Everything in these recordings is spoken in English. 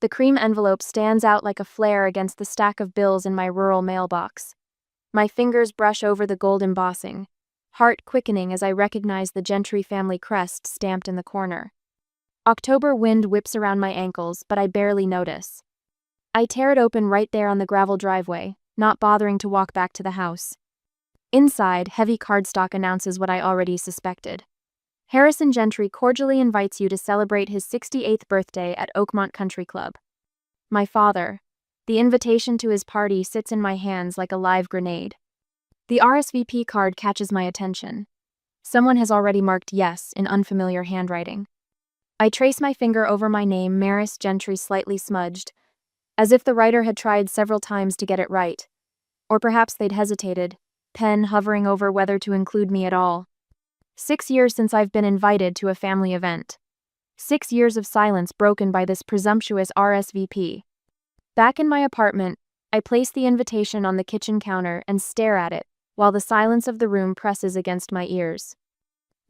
The cream envelope stands out like a flare against the stack of bills in my rural mailbox. My fingers brush over the gold embossing, heart quickening as I recognize the Gentry family crest stamped in the corner. October wind whips around my ankles, but I barely notice. I tear it open right there on the gravel driveway, not bothering to walk back to the house. Inside, heavy cardstock announces what I already suspected. Harrison Gentry cordially invites you to celebrate his 68th birthday at Oakmont Country Club. My father. The invitation to his party sits in my hands like a live grenade. The RSVP card catches my attention. Someone has already marked yes in unfamiliar handwriting. I trace my finger over my name, Maris Gentry, slightly smudged, as if the writer had tried several times to get it right. Or perhaps they'd hesitated, pen hovering over whether to include me at all. 6 years since I've been invited to a family event. 6 years of silence broken by this presumptuous RSVP. Back in my apartment, I place the invitation on the kitchen counter and stare at it, while the silence of the room presses against my ears.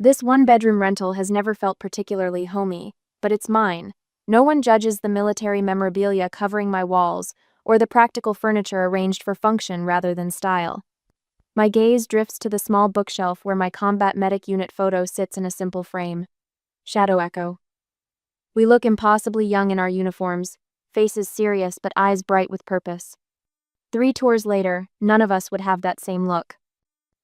This one-bedroom rental has never felt particularly homey, but it's mine. No one judges the military memorabilia covering my walls, or the practical furniture arranged for function rather than style. My gaze drifts to the small bookshelf where my combat medic unit photo sits in a simple frame. Shadow echo. We look impossibly young in our uniforms, faces serious but eyes bright with purpose. 3 tours later, none of us would have that same look.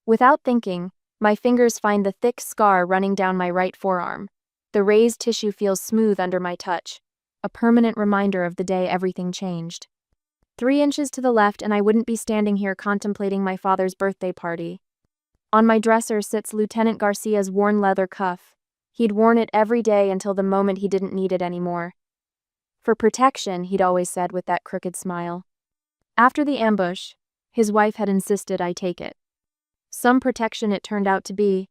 Without thinking, my fingers find the thick scar running down my right forearm. The raised tissue feels smooth under my touch, a permanent reminder of the day everything changed. 3 inches to the left and I wouldn't be standing here contemplating my father's birthday party. On my dresser sits Lieutenant Garcia's worn leather cuff. He'd worn it every day until the moment he didn't need it anymore. For protection, he'd always said with that crooked smile. After the ambush, his wife had insisted I take it. Some protection it turned out to be.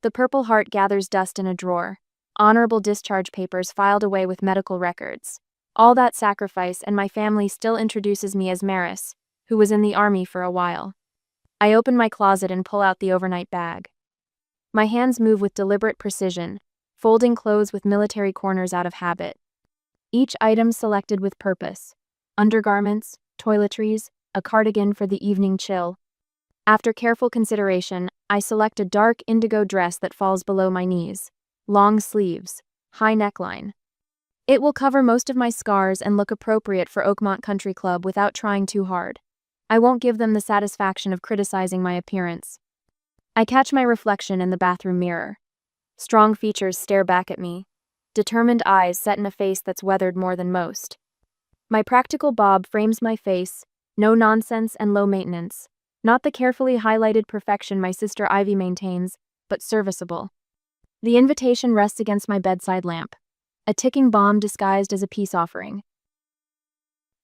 The Purple Heart gathers dust in a drawer. Honorable discharge papers filed away with medical records. All that sacrifice and my family still introduces me as Maris, who was in the army for a while. I open my closet and pull out the overnight bag. My hands move with deliberate precision, folding clothes with military corners out of habit. Each item selected with purpose. Undergarments, toiletries, a cardigan for the evening chill. After careful consideration, I select a dark indigo dress that falls below my knees. Long sleeves, high neckline. It will cover most of my scars and look appropriate for Oakmont Country Club without trying too hard. I won't give them the satisfaction of criticizing my appearance. I catch my reflection in the bathroom mirror. Strong features stare back at me. Determined eyes set in a face that's weathered more than most. My practical bob frames my face, no nonsense and low maintenance. Not the carefully highlighted perfection my sister Ivy maintains, but serviceable. The invitation rests against my bedside lamp. A ticking bomb disguised as a peace offering.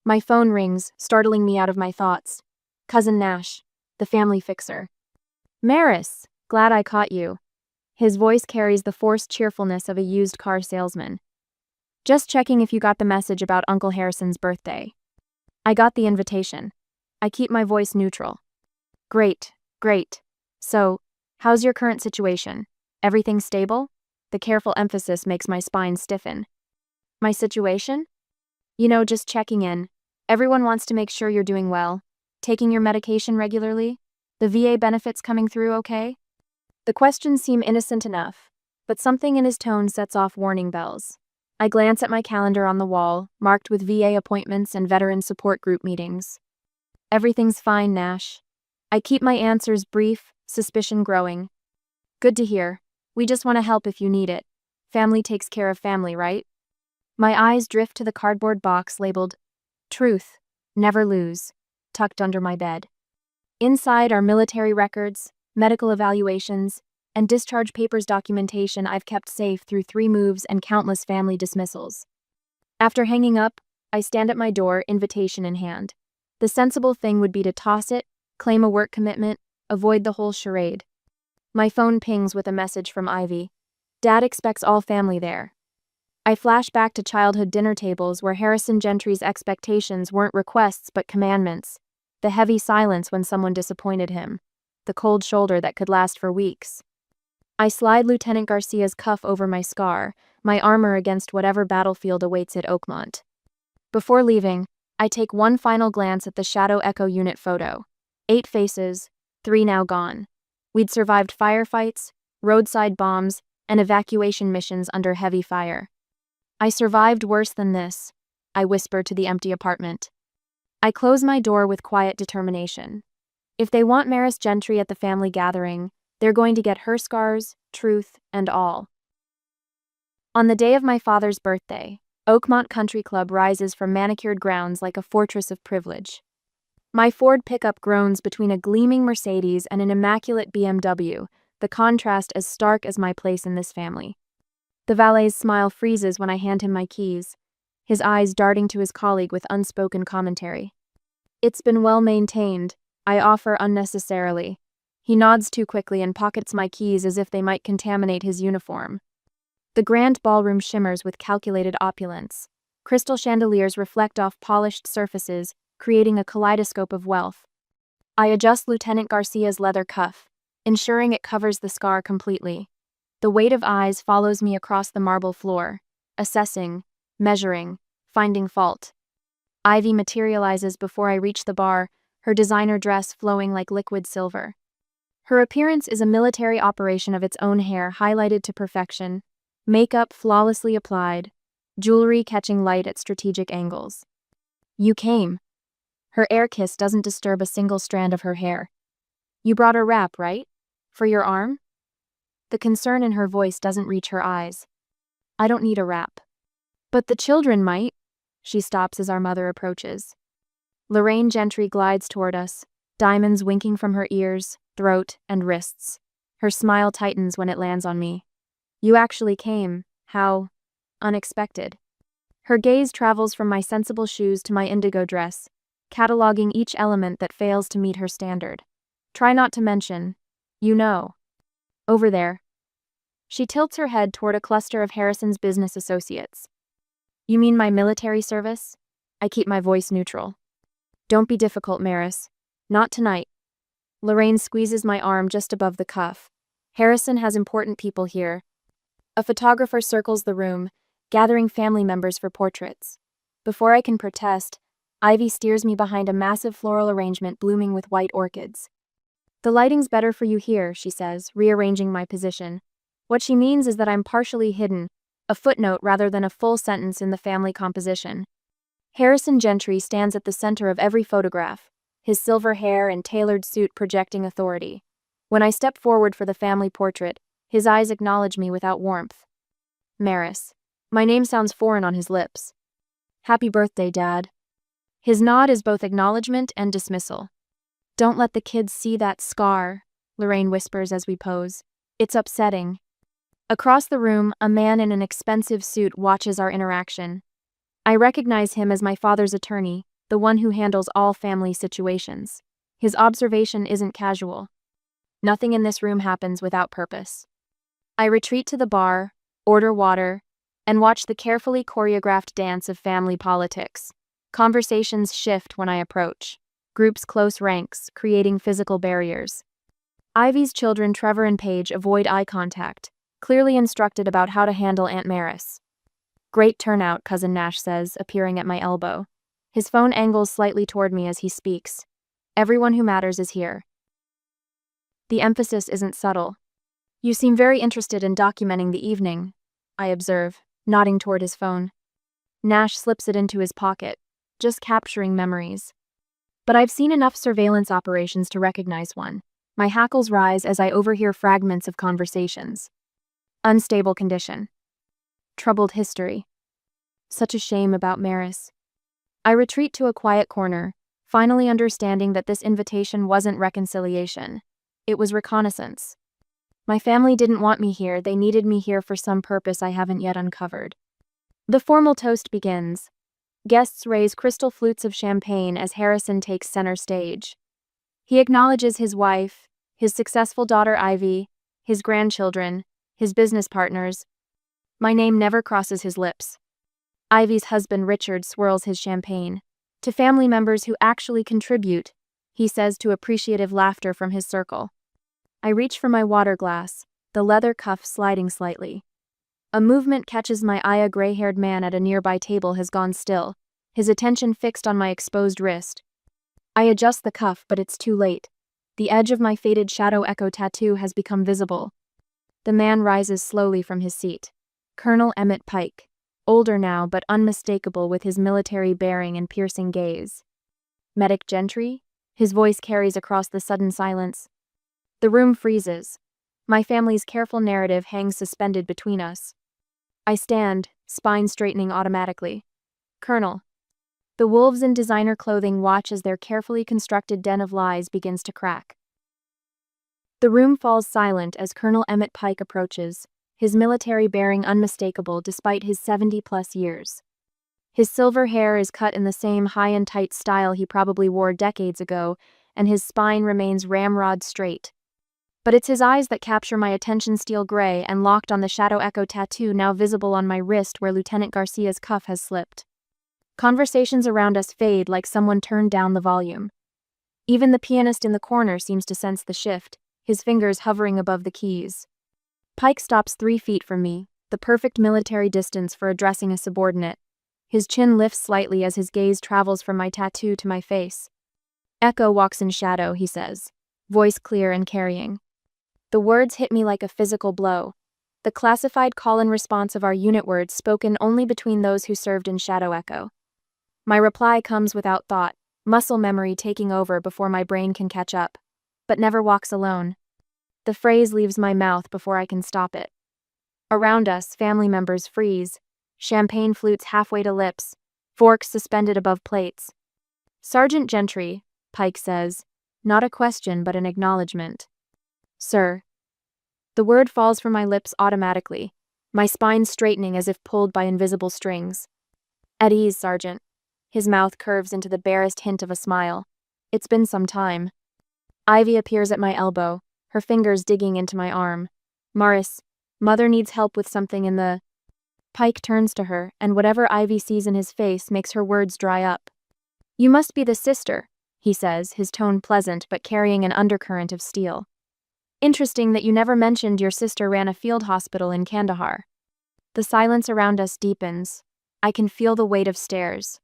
My phone rings, startling me out of my thoughts. Cousin Nash, the family fixer. Maris, glad I caught you. His voice carries the forced cheerfulness of a used car salesman. Just checking if you got the message about Uncle Harrison's birthday. I got the invitation. I keep my voice neutral. Great, great. So, how's your current situation? Everything stable? The careful emphasis makes my spine stiffen. My situation? Just checking in. Everyone wants to make sure you're doing well. Taking your medication regularly? The VA benefits coming through okay? The questions seem innocent enough, but something in his tone sets off warning bells. I glance at my calendar on the wall, marked with VA appointments and veteran support group meetings. Everything's fine, Nash. I keep my answers brief, suspicion growing. Good to hear. We just want to help if you need it. Family takes care of family, right? My eyes drift to the cardboard box labeled, Truth, Never Lose, tucked under my bed. Inside are military records, medical evaluations, and discharge papers documentation I've kept safe through 3 moves and countless family dismissals. After hanging up, I stand at my door, invitation in hand. The sensible thing would be to toss it, claim a work commitment, avoid the whole charade. My phone pings with a message from Ivy. Dad expects all family there. I flash back to childhood dinner tables where Harrison Gentry's expectations weren't requests but commandments. The heavy silence when someone disappointed him. The cold shoulder that could last for weeks. I slide Lieutenant Garcia's cuff over my scar, my armor against whatever battlefield awaits at Oakmont. Before leaving, I take one final glance at the Shadow Echo unit photo. 8 faces, 3 now gone. We'd survived firefights, roadside bombs, and evacuation missions under heavy fire. I survived worse than this, I whisper to the empty apartment. I close my door with quiet determination. If they want Maris Gentry at the family gathering, they're going to get her scars, truth, and all. On the day of my father's birthday, Oakmont Country Club rises from manicured grounds like a fortress of privilege. My Ford pickup groans between a gleaming Mercedes and an immaculate BMW, the contrast as stark as my place in this family. The valet's smile freezes when I hand him my keys, his eyes darting to his colleague with unspoken commentary. It's been well maintained, I offer unnecessarily. He nods too quickly and pockets my keys as if they might contaminate his uniform. The grand ballroom shimmers with calculated opulence. Crystal chandeliers reflect off polished surfaces, creating a kaleidoscope of wealth. I adjust Lieutenant Garcia's leather cuff, ensuring it covers the scar completely. The weight of eyes follows me across the marble floor, assessing, measuring, finding fault. Ivy materializes before I reach the bar, her designer dress flowing like liquid silver. Her appearance is a military operation of its own, hair highlighted to perfection, makeup flawlessly applied, jewelry catching light at strategic angles. You came. Her air kiss doesn't disturb a single strand of her hair. You brought a wrap, right? For your arm? The concern in her voice doesn't reach her eyes. I don't need a wrap. But the children might. She stops as our mother approaches. Lorraine Gentry glides toward us, diamonds winking from her ears, throat, and wrists. Her smile tightens when it lands on me. You actually came. How unexpected. Her gaze travels from my sensible shoes to my indigo dress, cataloging each element that fails to meet her standard. Try not to mention, you know. Over there. She tilts her head toward a cluster of Harrison's business associates. You mean my military service? I keep my voice neutral. Don't be difficult, Maris. Not tonight. Lorraine squeezes my arm just above the cuff. Harrison has important people here. A photographer circles the room, gathering family members for portraits. Before I can protest, Ivy steers me behind a massive floral arrangement blooming with white orchids. The lighting's better for you here, she says, rearranging my position. What she means is that I'm partially hidden, a footnote rather than a full sentence in the family composition. Harrison Gentry stands at the center of every photograph, his silver hair and tailored suit projecting authority. When I step forward for the family portrait, his eyes acknowledge me without warmth. Maris. My name sounds foreign on his lips. Happy birthday, Dad. His nod is both acknowledgement and dismissal. Don't let the kids see that scar, Lorraine whispers as we pose. It's upsetting. Across the room, a man in an expensive suit watches our interaction. I recognize him as my father's attorney, the one who handles all family situations. His observation isn't casual. Nothing in this room happens without purpose. I retreat to the bar, order water, and watch the carefully choreographed dance of family politics. Conversations shift when I approach. Groups close ranks, creating physical barriers. Ivy's children, Trevor and Paige, avoid eye contact, clearly instructed about how to handle Aunt Maris. Great turnout, Cousin Nash says, appearing at my elbow. His phone angles slightly toward me as he speaks. Everyone who matters is here. The emphasis isn't subtle. You seem very interested in documenting the evening, I observe, nodding toward his phone. Nash slips it into his pocket, just capturing memories. But I've seen enough surveillance operations to recognize one. My hackles rise as I overhear fragments of conversations. Unstable condition. Troubled history. Such a shame about Maris. I retreat to a quiet corner, finally understanding that this invitation wasn't reconciliation. It was reconnaissance. My family didn't want me here, they needed me here for some purpose I haven't yet uncovered. The formal toast begins. Guests raise crystal flutes of champagne as Harrison takes center stage. He acknowledges his wife, his successful daughter Ivy, his grandchildren, his business partners. My name never crosses his lips. Ivy's husband Richard swirls his champagne. To family members who actually contribute, he says to appreciative laughter from his circle. I reach for my water glass, the leather cuff sliding slightly. A movement catches my eye. A gray-haired man at a nearby table has gone still, his attention fixed on my exposed wrist. I adjust the cuff, but it's too late. The edge of my faded Shadow Echo tattoo has become visible. The man rises slowly from his seat. Colonel Emmett Pike. Older now, but unmistakable with his military bearing and piercing gaze. Medic Gentry? His voice carries across the sudden silence. The room freezes. My family's careful narrative hangs suspended between us. I stand, spine straightening automatically. Colonel. The wolves in designer clothing watch as their carefully constructed den of lies begins to crack. The room falls silent as Colonel Emmett Pike approaches, his military bearing unmistakable despite his 70-plus years. His silver hair is cut in the same high and tight style he probably wore decades ago, and his spine remains ramrod straight. But it's his eyes that capture my attention, steel gray and locked on the Shadow Echo tattoo now visible on my wrist where Lieutenant Garcia's cuff has slipped. Conversations around us fade like someone turned down the volume. Even the pianist in the corner seems to sense the shift, his fingers hovering above the keys. Pike stops 3 feet from me, the perfect military distance for addressing a subordinate. His chin lifts slightly as his gaze travels from my tattoo to my face. Echo walks in shadow, he says, voice clear and carrying. The words hit me like a physical blow. The classified call-in response of our unit words spoken only between those who served in Shadow Echo. My reply comes without thought, muscle memory taking over before my brain can catch up, but never walks alone. The phrase leaves my mouth before I can stop it. Around us, family members freeze, champagne flutes halfway to lips, forks suspended above plates. Sergeant Gentry, Pike says, not a question but an acknowledgement. Sir. The word falls from my lips automatically, my spine straightening as if pulled by invisible strings. At ease, Sergeant. His mouth curves into the barest hint of a smile. It's been some time. Ivy appears at my elbow, her fingers digging into my arm. Morris, Mother needs help with something in the... Pike turns to her, and whatever Ivy sees in his face makes her words dry up. You must be the sister, he says, his tone pleasant but carrying an undercurrent of steel. Interesting that you never mentioned your sister ran a field hospital in Kandahar. The silence around us deepens. I can feel the weight of stares.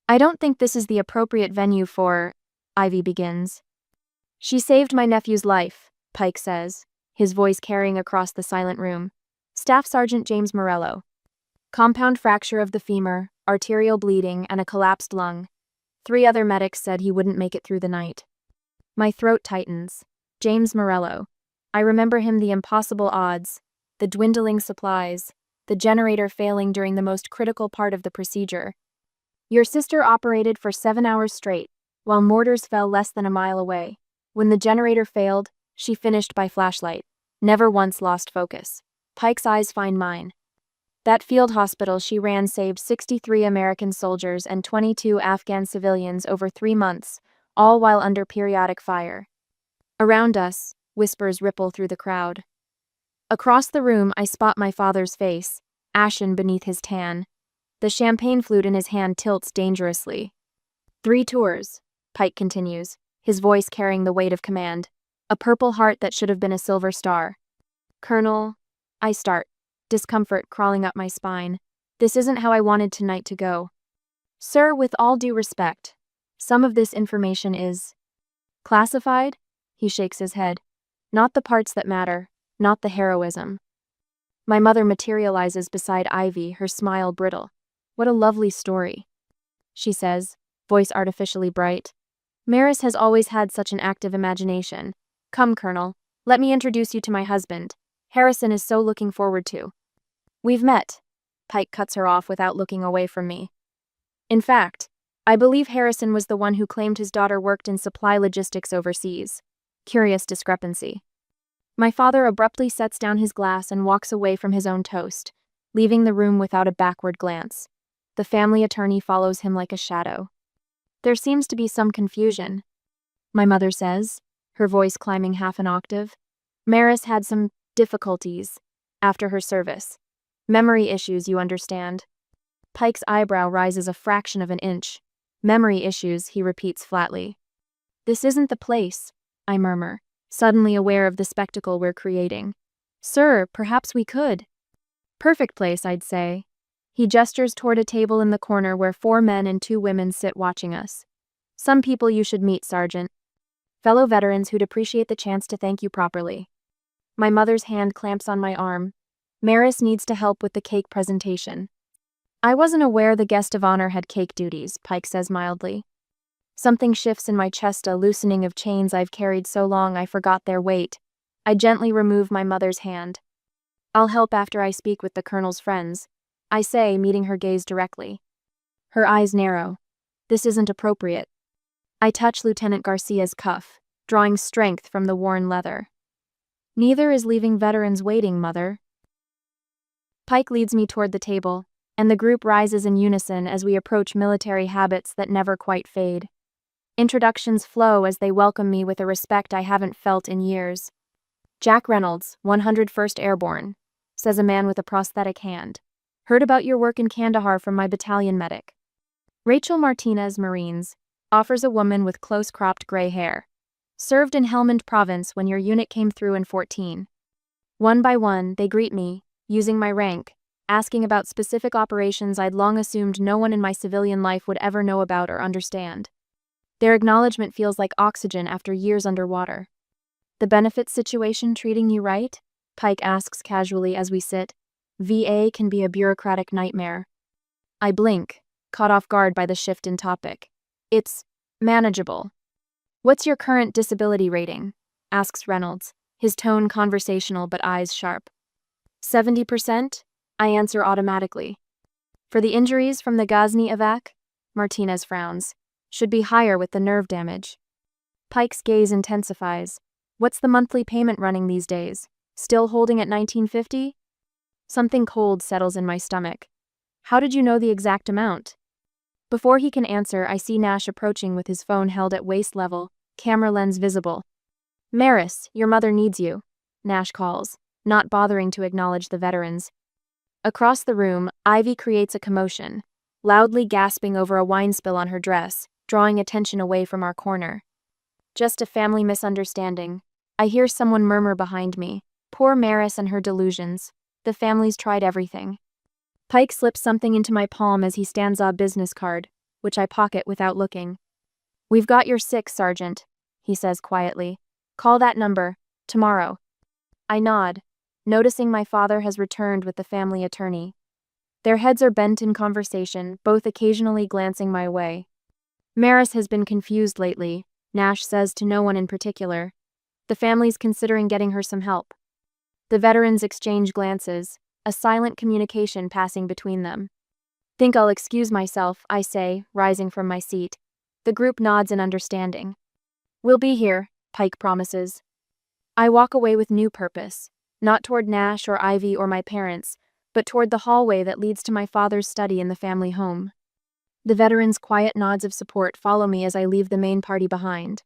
I don't think this is the appropriate venue for... Ivy begins. She saved my nephew's life, Pike says, his voice carrying across the silent room. Staff Sergeant James Morello. Compound fracture of the femur, arterial bleeding, and a collapsed lung. 3 other medics said he wouldn't make it through the night. My throat tightens. James Morello. I remember him, the impossible odds, the dwindling supplies, the generator failing during the most critical part of the procedure. Your sister operated for 7 hours straight, while mortars fell less than a mile away. When the generator failed, she finished by flashlight. Never once lost focus. Pike's eyes find mine. That field hospital she ran saved 63 American soldiers and 22 Afghan civilians over 3 months, all while under periodic fire. Around us, whispers ripple through the crowd. Across the room, I spot my father's face, ashen beneath his tan. The champagne flute in his hand tilts dangerously. 3 tours, Pike continues, his voice carrying the weight of command. A purple heart that should have been a silver star. Colonel, I start, discomfort crawling up my spine. This isn't how I wanted tonight to go. Sir, with all due respect, some of this information is... Classified? He shakes his head. Not the parts that matter, not the heroism. My mother materializes beside Ivy, her smile brittle. What a lovely story, she says, voice artificially bright. Maris has always had such an active imagination. Come, Colonel, let me introduce you to my husband. Harrison is so looking forward to. We've met. Pike cuts her off without looking away from me. In fact, I believe Harrison was the one who claimed his daughter worked in supply logistics overseas. Curious discrepancy. My father abruptly sets down his glass and walks away from his own toast, leaving the room without a backward glance. The family attorney follows him like a shadow. There seems to be some confusion, my mother says, her voice climbing half an octave. Maris had some difficulties after her service. Memory issues, you understand. Pike's eyebrow rises a fraction of an inch. Memory issues, he repeats flatly. This isn't the place, I murmur, suddenly aware of the spectacle we're creating. Sir, perhaps we could. Perfect place, I'd say. He gestures toward a table in the corner where 4 men and 2 women sit watching us. Some people you should meet, Sergeant. Fellow veterans who'd appreciate the chance to thank you properly. My mother's hand clamps on my arm. Maris needs to help with the cake presentation. I wasn't aware the guest of honor had cake duties, Pike says mildly. Something shifts in my chest, a loosening of chains I've carried so long I forgot their weight. I gently remove my mother's hand. I'll help after I speak with the colonel's friends, I say, meeting her gaze directly. Her eyes narrow. This isn't appropriate. I touch Lieutenant Garcia's cuff, drawing strength from the worn leather. Neither is leaving veterans waiting, Mother. Pike leads me toward the table, and the group rises in unison as we approach military habits that never quite fade. Introductions flow as they welcome me with a respect I haven't felt in years. Jack Reynolds, 101st Airborne, says a man with a prosthetic hand. Heard about your work in Kandahar from my battalion medic. Rachel Martinez, Marines, offers a woman with close-cropped gray hair. Served in Helmand Province when your unit came through in 14. One by one, they greet me, using my rank, asking about specific operations I'd long assumed no one in my civilian life would ever know about or understand. Their acknowledgement feels like oxygen after years underwater. The benefits situation treating you right? Pike asks casually as we sit. VA can be a bureaucratic nightmare. I blink, caught off guard by the shift in topic. It's manageable. What's your current disability rating? Asks Reynolds, his tone conversational but eyes sharp. 70%? I answer automatically. For the injuries from the Ghazni evac? Martinez frowns. Should be higher with the nerve damage. Pike's gaze intensifies. What's the monthly payment running these days? Still holding at $19.50? Something cold settles in my stomach. How did you know the exact amount? Before he can answer, I see Nash approaching with his phone held at waist level, camera lens visible. Maris, your mother needs you, Nash calls, not bothering to acknowledge the veterans. Across the room, Ivy creates a commotion, loudly gasping over a wine spill on her dress, drawing attention away from our corner. Just a family misunderstanding. I hear someone murmur behind me. Poor Maris and her delusions. The family's tried everything. Pike slips something into my palm as he stands a business card, which I pocket without looking. We've got your 6, Sergeant, he says quietly. Call that number, tomorrow. I nod, noticing my father has returned with the family attorney. Their heads are bent in conversation, both occasionally glancing my way. Maris has been confused lately, Nash says to no one in particular. The family's considering getting her some help. The veterans exchange glances, a silent communication passing between them. Think I'll excuse myself, I say, rising from my seat. The group nods in understanding. We'll be here, Pike promises. I walk away with new purpose, not toward Nash or Ivy or my parents, but toward the hallway that leads to my father's study in the family home. The veterans' quiet nods of support follow me as I leave the main party behind.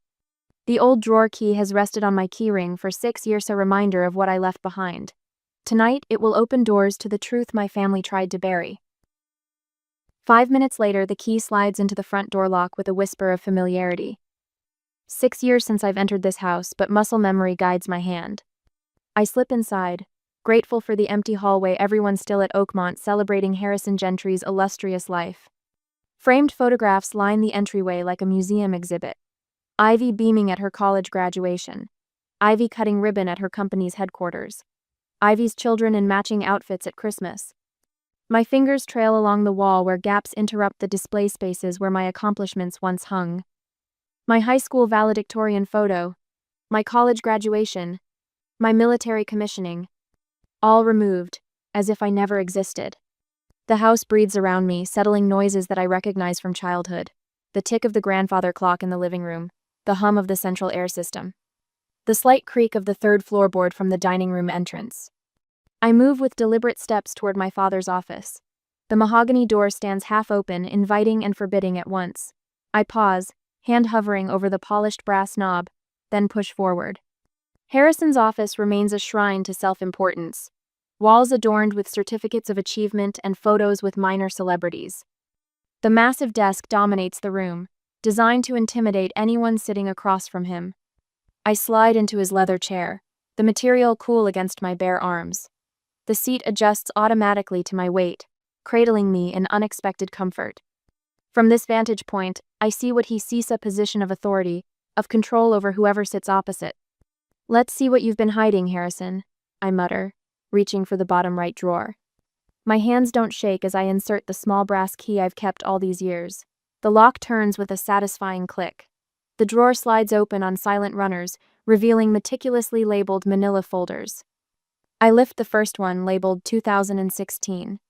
The old drawer key has rested on my keyring for 6 years, a reminder of what I left behind. Tonight, it will open doors to the truth my family tried to bury. 5 minutes later, the key slides into the front door lock with a whisper of familiarity. 6 years since I've entered this house, but muscle memory guides my hand. I slip inside, grateful for the empty hallway, everyone still at Oakmont celebrating Harrison Gentry's illustrious life. Framed photographs line the entryway like a museum exhibit. Ivy beaming at her college graduation. Ivy cutting ribbon at her company's headquarters. Ivy's children in matching outfits at Christmas. My fingers trail along the wall where gaps interrupt the display spaces where my accomplishments once hung. My high school valedictorian photo. My college graduation. My military commissioning. All removed, as if I never existed. The house breathes around me, settling noises that I recognize from childhood. The tick of the grandfather clock in the living room. The hum of the central air system. The slight creak of the third floorboard from the dining room entrance. I move with deliberate steps toward my father's office. The mahogany door stands half open, inviting and forbidding at once. I pause, hand hovering over the polished brass knob, then push forward. Harrison's office remains a shrine to self-importance. Walls adorned with certificates of achievement and photos with minor celebrities. The massive desk dominates the room, designed to intimidate anyone sitting across from him. I slide into his leather chair, the material cool against my bare arms. The seat adjusts automatically to my weight, cradling me in unexpected comfort. From this vantage point, I see what he sees: a position of authority, of control over whoever sits opposite. "Let's see what you've been hiding, Harrison," I mutter, reaching for the bottom right drawer. My hands don't shake as I insert the small brass key I've kept all these years. The lock turns with a satisfying click. The drawer slides open on silent runners, revealing meticulously labeled manila folders. I lift the first one, labeled 2016.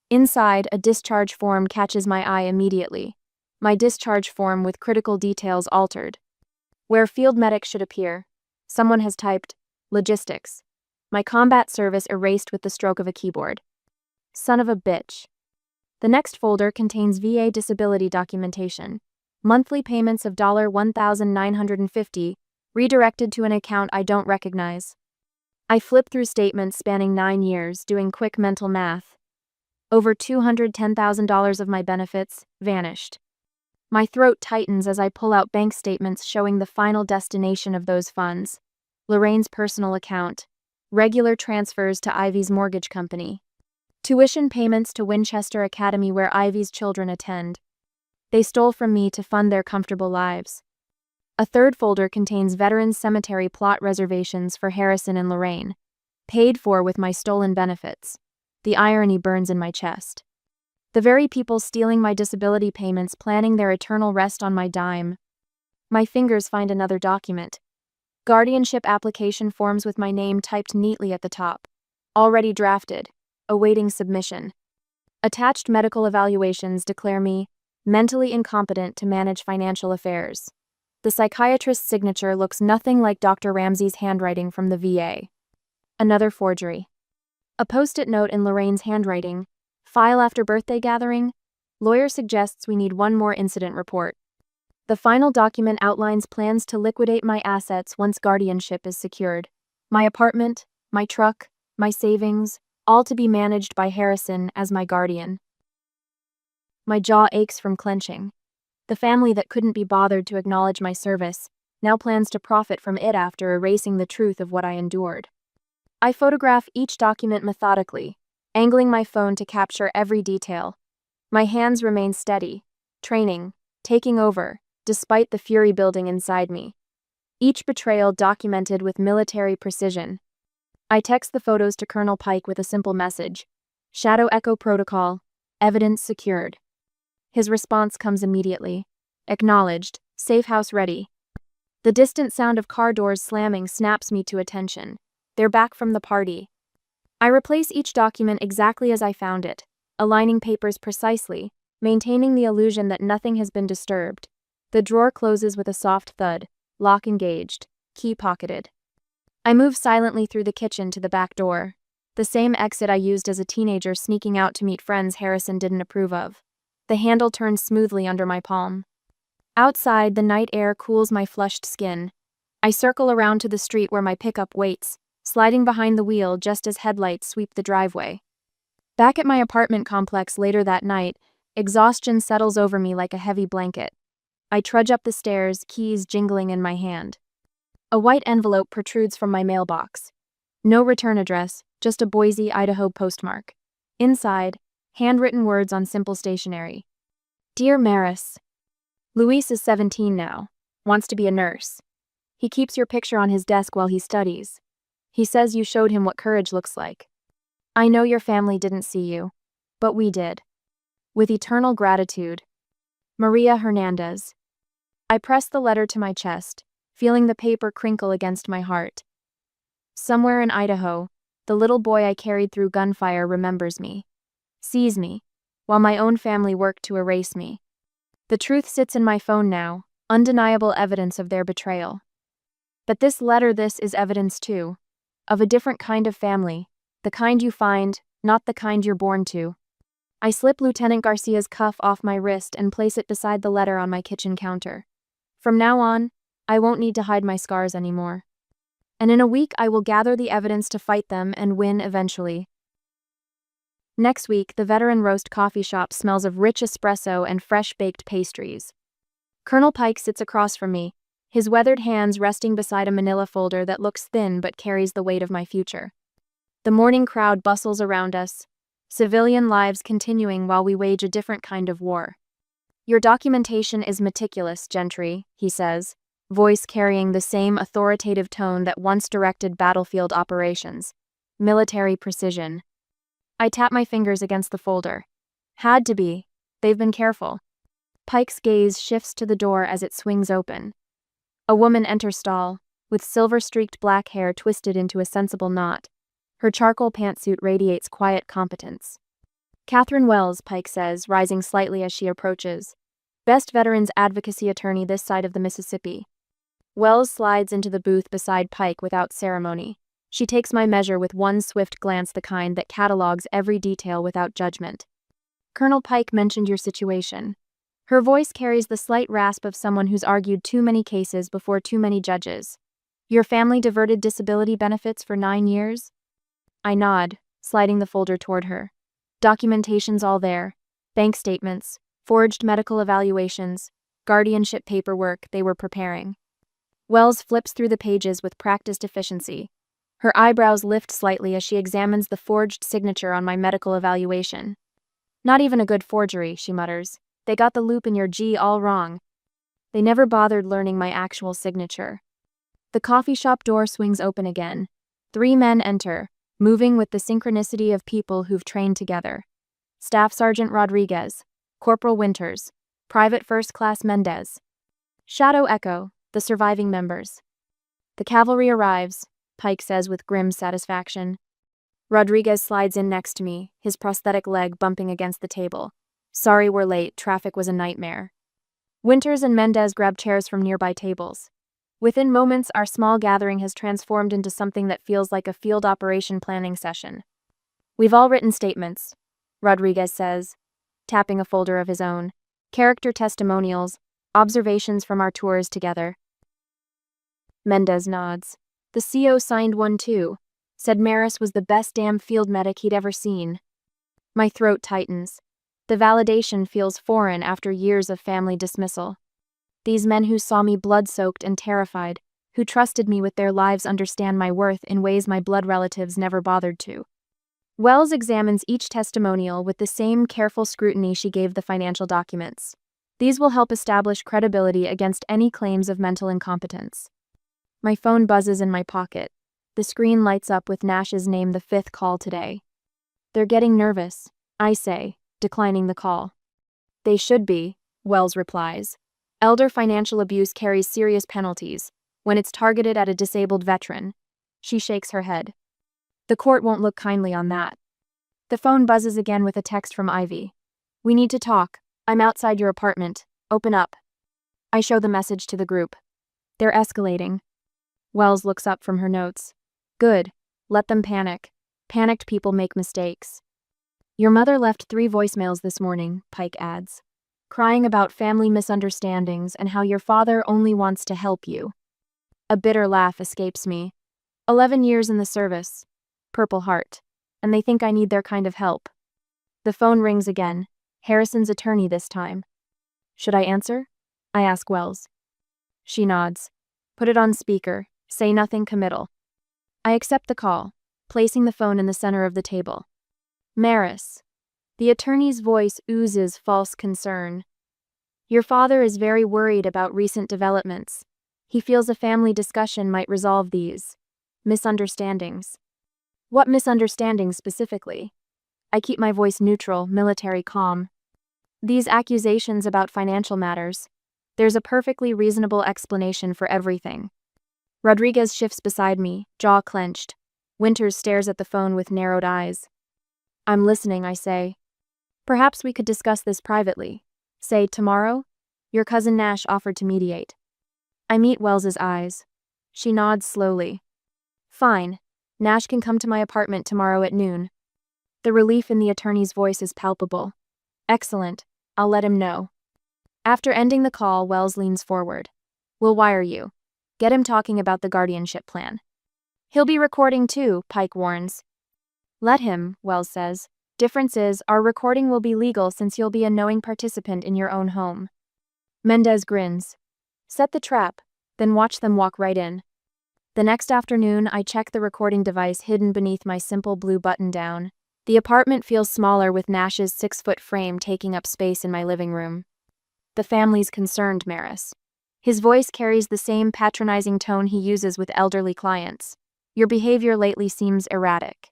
Inside, a discharge form catches my eye immediately. My discharge form with critical details altered. Where field medic should appear, someone has typed logistics. My combat service erased with the stroke of a keyboard. Son of a bitch. The next folder contains VA disability documentation. Monthly payments of $1,950, redirected to an account I don't recognize. I flip through statements spanning 9 years, doing quick mental math. Over $210,000 of my benefits vanished. My throat tightens as I pull out bank statements showing the final destination of those funds. Lorraine's personal account. Regular transfers to Ivy's mortgage company. Tuition payments to Winchester Academy where Ivy's children attend. They stole from me to fund their comfortable lives. A third folder contains Veterans Cemetery plot reservations for Harrison and Lorraine, paid for with my stolen benefits. The irony burns in my chest. The very people stealing my disability payments, planning their eternal rest on my dime. My fingers find another document. Guardianship application forms with my name typed neatly at the top. Already drafted. Awaiting submission. Attached medical evaluations declare me mentally incompetent to manage financial affairs. The psychiatrist's signature looks nothing like Dr. Ramsey's handwriting from the VA. Another forgery. A post-it note in Lorraine's handwriting. File after birthday gathering. Lawyer suggests we need one more incident report. The final document outlines plans to liquidate my assets once guardianship is secured. My apartment, my truck, my savings, all to be managed by Harrison as my guardian. My jaw aches from clenching. The family that couldn't be bothered to acknowledge my service now plans to profit from it after erasing the truth of what I endured. I photograph each document methodically, angling my phone to capture every detail. My hands remain steady, training, taking over, despite the fury building inside me. Each betrayal documented with military precision. I text the photos to Colonel Pike with a simple message. Shadow Echo Protocol. Evidence secured. His response comes immediately. Acknowledged. Safe house ready. The distant sound of car doors slamming snaps me to attention. They're back from the party. I replace each document exactly as I found it, aligning papers precisely, maintaining the illusion that nothing has been disturbed. The drawer closes with a soft thud. Lock engaged. Key pocketed. I move silently through the kitchen to the back door, the same exit I used as a teenager sneaking out to meet friends Harrison didn't approve of. The handle turns smoothly under my palm. Outside, the night air cools my flushed skin. I circle around to the street where my pickup waits, sliding behind the wheel just as headlights sweep the driveway. Back at my apartment complex later that night, exhaustion settles over me like a heavy blanket. I trudge up the stairs, keys jingling in my hand. A white envelope protrudes from my mailbox. No return address, just a Boise, Idaho postmark. Inside, handwritten words on simple stationery. Dear Maris, Luis is 17 now, wants to be a nurse. He keeps your picture on his desk while he studies. He says you showed him what courage looks like. I know your family didn't see you, but we did. With eternal gratitude. Maria Hernandez. I press the letter to my chest, feeling the paper crinkle against my heart. Somewhere in Idaho, the little boy I carried through gunfire remembers me, sees me, while my own family worked to erase me. The truth sits in my phone now, undeniable evidence of their betrayal. But this is evidence too, of a different kind of family, the kind you find, not the kind you're born to. I slip Lieutenant Garcia's cuff off my wrist and place it beside the letter on my kitchen counter. From now on, I won't need to hide my scars anymore. And in a week I will gather the evidence to fight them and win eventually. Next week, the Veteran Roast coffee shop smells of rich espresso and fresh-baked pastries. Colonel Pike sits across from me, his weathered hands resting beside a manila folder that looks thin but carries the weight of my future. The morning crowd bustles around us, Civilian lives continuing while we wage a different kind of war. Your documentation is meticulous, Gentry, he says, voice carrying the same authoritative tone that once directed battlefield operations. Military precision. I tap my fingers against the folder. Had to be. They've been careful. Pike's gaze shifts to the door as it swings open. A woman enters stall, with silver-streaked black hair twisted into a sensible knot. Her charcoal pantsuit radiates quiet competence. Catherine Wells, Pike says, rising slightly as she approaches. Best veterans advocacy attorney this side of the Mississippi. Wells slides into the booth beside Pike without ceremony. She takes my measure with one swift glance, the kind that catalogs every detail without judgment. Colonel Pike mentioned your situation. Her voice carries the slight rasp of someone who's argued too many cases before too many judges. Your family diverted disability benefits for 9 years? I nod, sliding the folder toward her. Documentation's all there. Bank statements, forged medical evaluations, guardianship paperwork they were preparing. Wells flips through the pages with practiced efficiency. Her eyebrows lift slightly as she examines the forged signature on my medical evaluation. Not even a good forgery, she mutters. They got the loop in your G all wrong. They never bothered learning my actual signature. The coffee shop door swings open again. 3 men enter, moving with the synchronicity of people who've trained together. Staff Sergeant Rodriguez, Corporal Winters, Private First Class Mendez. Shadow echo, the surviving members. The cavalry arrives, Pike says with grim satisfaction. Rodriguez slides in next to me, his prosthetic leg bumping against the table. Sorry we're late, traffic was a nightmare. Winters and Mendez grab chairs from nearby tables. Within moments, our small gathering has transformed into something that feels like a field operation planning session. We've all written statements, Rodriguez says, tapping a folder of his own. Character testimonials, observations from our tours together. Mendez nods. The CO signed one too. Said Maris was the best damn field medic he'd ever seen. My throat tightens. The validation feels foreign after years of family dismissal. These men who saw me blood-soaked and terrified, who trusted me with their lives, understand my worth in ways my blood relatives never bothered to. Wells examines each testimonial with the same careful scrutiny she gave the financial documents. These will help establish credibility against any claims of mental incompetence. My phone buzzes in my pocket. The screen lights up with Nash's name, the 5th call today. They're getting nervous, I say, declining the call. They should be, Wells replies. Elder financial abuse carries serious penalties when it's targeted at a disabled veteran. She shakes her head. The court won't look kindly on that. The phone buzzes again with a text from Ivy. We need to talk. I'm outside your apartment. Open up. I show the message to the group. They're escalating. Wells looks up from her notes. Good. Let them panic. Panicked people make mistakes. Your mother left 3 voicemails this morning, Pike adds. Crying about family misunderstandings and how your father only wants to help you. A bitter laugh escapes me. 11 years in the service. Purple Heart. And they think I need their kind of help. The phone rings again. Harrison's attorney this time. Should I answer? I ask Wells. She nods. Put it on speaker. Say nothing committal. I accept the call, placing the phone in the center of the table. Maris. The attorney's voice oozes false concern. Your father is very worried about recent developments. He feels a family discussion might resolve these misunderstandings. What misunderstandings specifically? I keep my voice neutral, military calm. These accusations about financial matters. There's a perfectly reasonable explanation for everything. Rodriguez shifts beside me, jaw clenched. Winters stares at the phone with narrowed eyes. I'm listening, I say. Perhaps we could discuss this privately. Say, tomorrow? Your cousin Nash offered to mediate. I meet Wells's eyes. She nods slowly. Fine. Nash can come to my apartment tomorrow at noon. The relief in the attorney's voice is palpable. Excellent. I'll let him know. After ending the call, Wells leans forward. We'll wire you. Get him talking about the guardianship plan. He'll be recording too, Pike warns. Let him, Wells says. Difference is, our recording will be legal since you'll be a knowing participant in your own home. Mendez grins. Set the trap, then watch them walk right in. The next afternoon, I check the recording device hidden beneath my simple blue button-down. The apartment feels smaller with Nash's 6-foot frame taking up space in my living room. The family's concerned, Maris. His voice carries the same patronizing tone he uses with elderly clients. Your behavior lately seems erratic.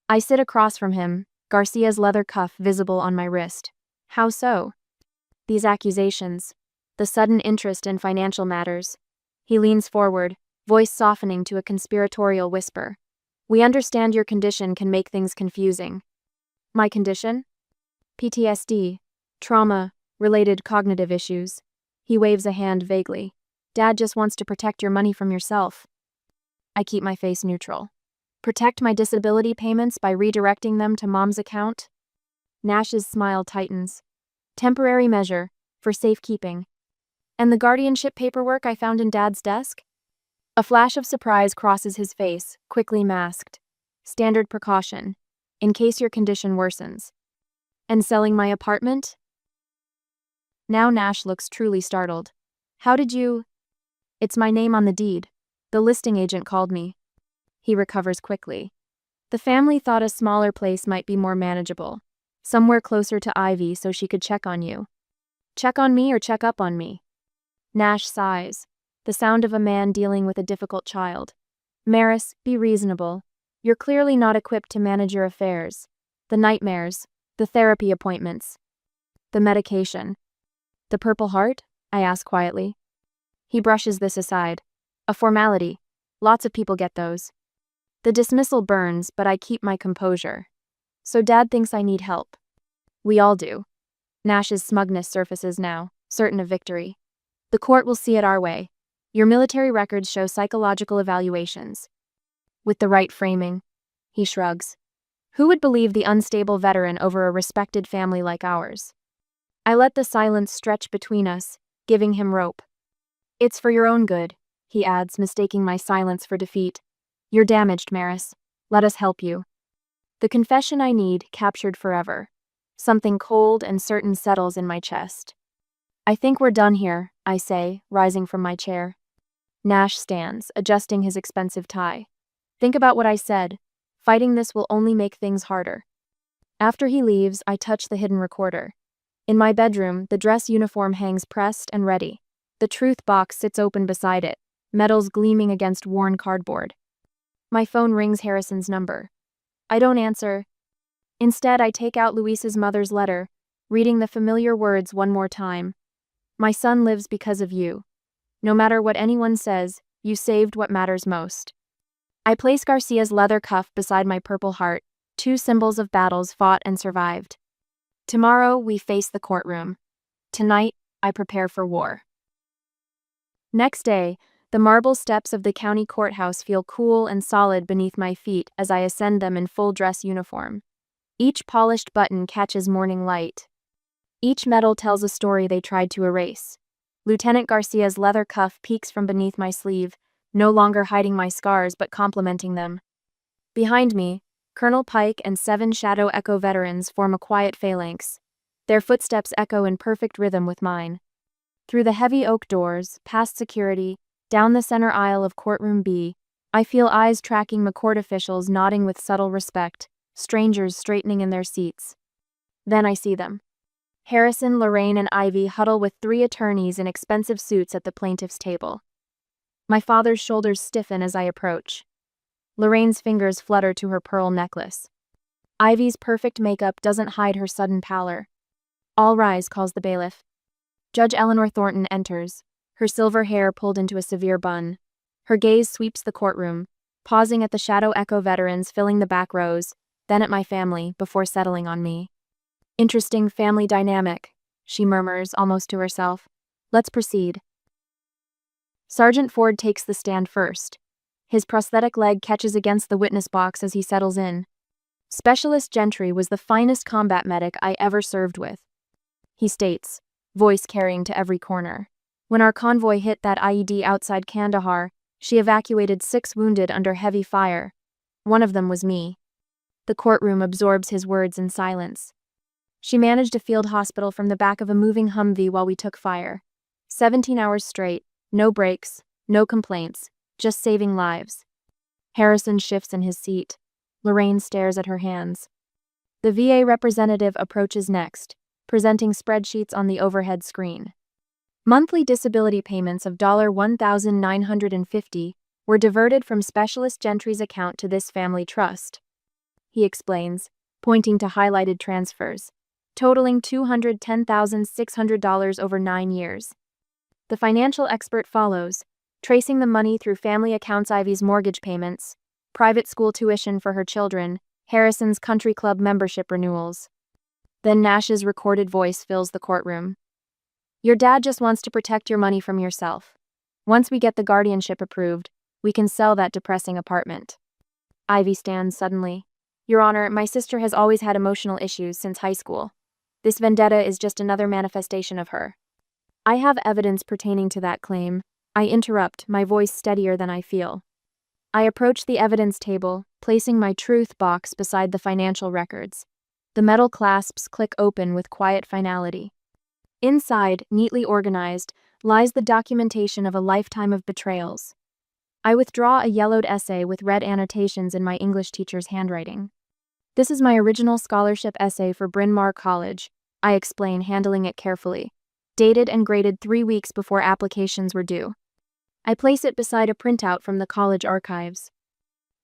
I sit across from him, Garcia's leather cuff visible on my wrist. How so? These accusations. The sudden interest in financial matters. He leans forward, voice softening to a conspiratorial whisper. We understand your condition can make things confusing. My condition? PTSD, trauma-related cognitive issues. He waves a hand vaguely. Dad just wants to protect your money from yourself. I keep my face neutral. Protect my disability payments by redirecting them to Mom's account? Nash's smile tightens. Temporary measure, for safekeeping. And the guardianship paperwork I found in Dad's desk? A flash of surprise crosses his face, quickly masked. Standard precaution, in case your condition worsens. And selling my apartment? Now Nash looks truly startled. How did you? It's my name on the deed. The listing agent called me. He recovers quickly. The family thought a smaller place might be more manageable. Somewhere closer to Ivy so she could check on you. Check on me or check up on me? Nash sighs. The sound of a man dealing with a difficult child. Maris, be reasonable. You're clearly not equipped to manage your affairs. The nightmares, the therapy appointments, the medication. The Purple Heart? I ask quietly. He brushes this aside. A formality. Lots of people get those. The dismissal burns, but I keep my composure. So Dad thinks I need help. We all do. Nash's smugness surfaces now, certain of victory. The court will see it our way. Your military records show psychological evaluations. With the right framing, he shrugs. Who would believe the unstable veteran over a respected family like ours? I let the silence stretch between us, giving him rope. It's for your own good, he adds, mistaking my silence for defeat. You're damaged, Maris. Let us help you. The confession I need, captured forever. Something cold and certain settles in my chest. I think we're done here, I say, rising from my chair. Nash stands, adjusting his expensive tie. Think about what I said. Fighting this will only make things harder. After he leaves, I touch the hidden recorder. In my bedroom, the dress uniform hangs pressed and ready. The truth box sits open beside it, metals gleaming against worn cardboard. My phone rings Harrison's number. I don't answer. Instead, I take out Luis's mother's letter, reading the familiar words one more time. My son lives because of you. No matter what anyone says, you saved what matters most. I place Garcia's leather cuff beside my Purple Heart, two symbols of battles fought and survived. Tomorrow, we face the courtroom. Tonight, I prepare for war. Next day, the marble steps of the county courthouse feel cool and solid beneath my feet as I ascend them in full dress uniform. Each polished button catches morning light. Each medal tells a story they tried to erase. Lieutenant Garcia's leather cuff peeks from beneath my sleeve, no longer hiding my scars but complementing them. Behind me, Colonel Pike and 7 Shadow Echo veterans form a quiet phalanx. Their footsteps echo in perfect rhythm with mine. Through the heavy oak doors, past security, down the center aisle of courtroom B, I feel eyes tracking McCourt officials nodding with subtle respect, strangers straightening in their seats. Then I see them. Harrison, Lorraine, and Ivy huddle with 3 attorneys in expensive suits at the plaintiff's table. My father's shoulders stiffen as I approach. Lorraine's fingers flutter to her pearl necklace. Ivy's perfect makeup doesn't hide her sudden pallor. All rise, calls the bailiff. Judge Eleanor Thornton enters, her silver hair pulled into a severe bun. Her gaze sweeps the courtroom, pausing at the Shadow Echo veterans filling the back rows, then at my family, before settling on me. Interesting family dynamic, she murmurs, almost to herself. Let's proceed. Sergeant Ford takes the stand first. His prosthetic leg catches against the witness box as he settles in. Specialist Gentry was the finest combat medic I ever served with, he states, voice carrying to every corner. When our convoy hit that IED outside Kandahar, she evacuated 6 wounded under heavy fire. One of them was me. The courtroom absorbs his words in silence. She managed a field hospital from the back of a moving Humvee while we took fire. 17 hours straight, no breaks, no complaints, just saving lives. Harrison shifts in his seat. Lorraine stares at her hands. The VA representative approaches next, presenting spreadsheets on the overhead screen. Monthly disability payments of $1,950 were diverted from Specialist Gentry's account to this family trust. He explains, pointing to highlighted transfers, totaling $210,600 over 9 years. The financial expert follows, tracing the money through family accounts: Ivy's mortgage payments, private school tuition for her children, Harrison's country club membership renewals. Then Nash's recorded voice fills the courtroom. Your dad just wants to protect your money from yourself. Once we get the guardianship approved, we can sell that depressing apartment. Ivy stands suddenly. Your Honor, my sister has always had emotional issues since high school. This vendetta is just another manifestation of her. I have evidence pertaining to that claim. I interrupt, my voice steadier than I feel. I approach the evidence table, placing my truth box beside the financial records. The metal clasps click open with quiet finality. Inside, neatly organized, lies the documentation of a lifetime of betrayals. I withdraw a yellowed essay with red annotations in my English teacher's handwriting. This is my original scholarship essay for Bryn Mawr College, I explain, handling it carefully. Dated and graded 3 weeks before applications were due. I place it beside a printout from the college archives.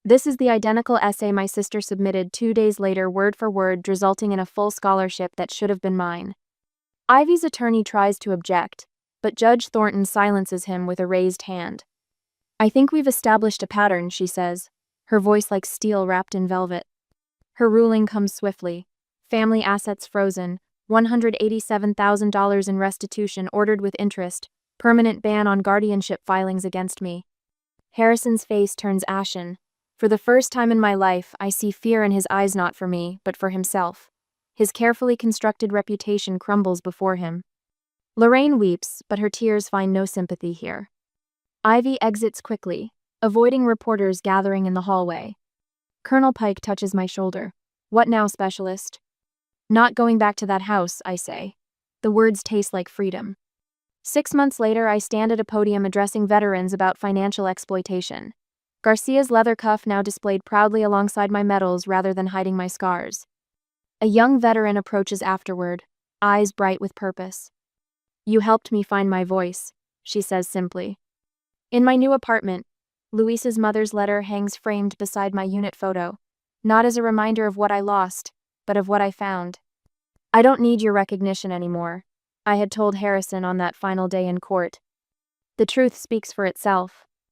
This is the identical essay my sister submitted 2 days later, word for word, resulting in a full scholarship that should have been mine. Ivy's attorney tries to object, but Judge Thornton silences him with a raised hand. I think we've established a pattern, she says, her voice like steel wrapped in velvet. Her ruling comes swiftly. Family assets frozen, $187,000 in restitution ordered with interest, permanent ban on guardianship filings against me. Harrison's face turns ashen. For the first time in my life, I see fear in his eyes, not for me, but for himself. His carefully constructed reputation crumbles before him. Lorraine weeps, but her tears find no sympathy here. Ivy exits quickly, avoiding reporters gathering in the hallway. Colonel Pike touches my shoulder. What now, Specialist? Not going back to that house, I say. The words taste like freedom. 6 months later, I stand at a podium addressing veterans about financial exploitation. Garcia's leather cuff now displayed proudly alongside my medals rather than hiding my scars. A young veteran approaches afterward, eyes bright with purpose. You helped me find my voice, she says simply. In my new apartment, Luis's mother's letter hangs framed beside my unit photo, not as a reminder of what I lost, but of what I found. I don't need your recognition anymore, I had told Harrison on that final day in court. The truth speaks for itself.